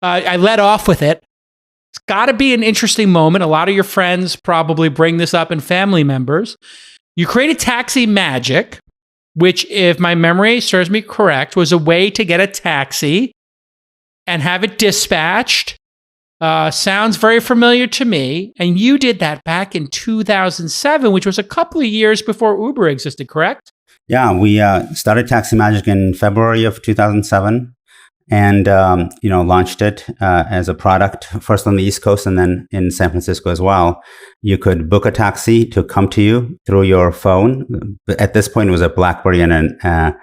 I led off with it. It's got to be an interesting moment. A lot of your friends probably bring this up and family members. You created Taxi Magic, which, if my memory serves me correct, was a way to get a taxi and have it dispatched. Sounds very familiar to me. And you did that back in 2007, which was a couple of years before Uber existed, correct? Yeah, we started Taxi Magic in February of 2007. And, launched it as a product first on the East Coast and then in San Francisco as well. You could book a taxi to come to you through your phone. At this point, it was a BlackBerry and a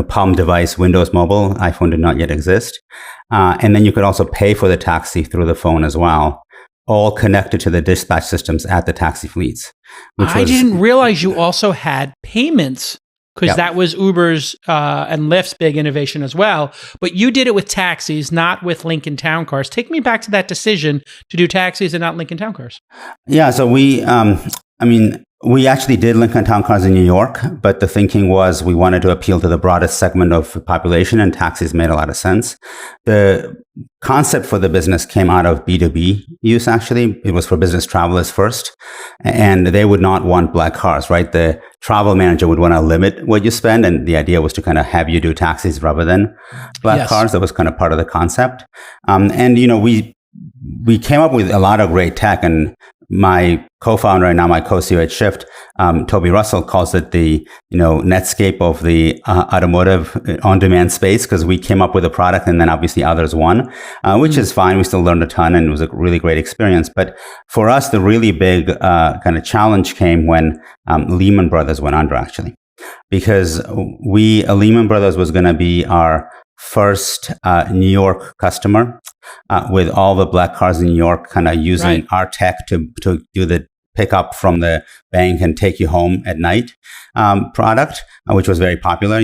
Palm device, Windows Mobile. iPhone did not yet exist. And then you could also pay for the taxi through the phone as well, all connected to the dispatch systems at the taxi fleets. I didn't realize you also had payments. Because that was Uber's and Lyft's big innovation as well. But you did it with taxis, not with Lincoln Town Cars. Take me back to that decision to do taxis and not Lincoln Town Cars. Yeah, so we actually did Lincoln Town Cars in New York, but the thinking was we wanted to appeal to the broadest segment of the population, and taxis made a lot of sense. The concept for the business came out of B2B use, actually. It was for business travelers first, and they would not want black cars, right? The travel manager would want to limit what you spend, and the idea was to kind of have you do taxis rather than black cars. That was kind of part of the concept. We came up with a lot of great tech, and my co-founder and now my co-CEO at Shift, Toby Russell, calls it the Netscape of the automotive on-demand space, because we came up with a product and then obviously others won, which is fine. We still learned a ton and it was a really great experience. But for us, the really big kind of challenge came when Lehman Brothers went under, actually, because Lehman Brothers was going to be our first New York customer, with all the black cars in New York kind of using our tech to do the pickup from the bank and take you home at night product, which was very popular.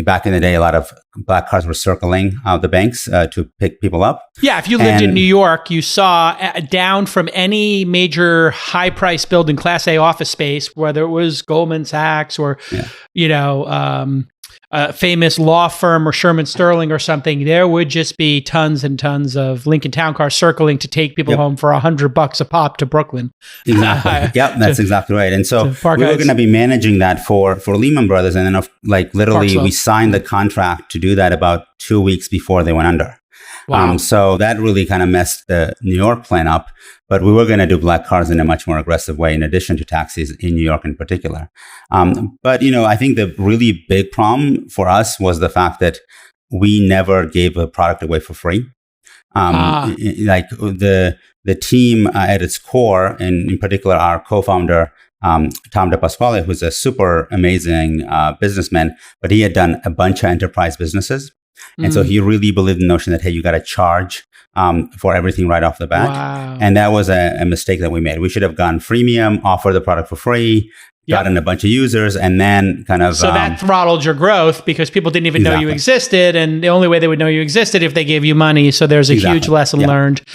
Back in the day, a lot of black cars were circling the banks to pick people up. Yeah, if you lived in New York, you saw down from any major high-priced building, Class A office space, whether it was Goldman Sachs or, a famous law firm or Sherman Sterling or something, there would just be tons and tons of Lincoln Town Cars circling to take people home for $100 a pop to Brooklyn. Exactly. That's exactly right. And so we were going to be managing that for Lehman Brothers. And then literally we signed the contract to do that about 2 weeks before they went under. Wow. So that really kind of messed the New York plan up. But we were going to do black cars in a much more aggressive way, in addition to taxis in New York in particular. But I think the really big problem for us was the fact that we never gave a product away for free. Like the team at its core, and in particular our co-founder, Tom DePasquale, who's a super amazing businessman, but he had done a bunch of enterprise businesses. And so he really believed in the notion that, hey, you got to charge for everything right off the bat. Wow. And that was a mistake that we made. We should have gone freemium, offer the product for free, gotten a bunch of users, and then kind of... So that throttled your growth because people didn't even know you existed. And the only way they would know you existed if they gave you money. So there's a huge lesson learned.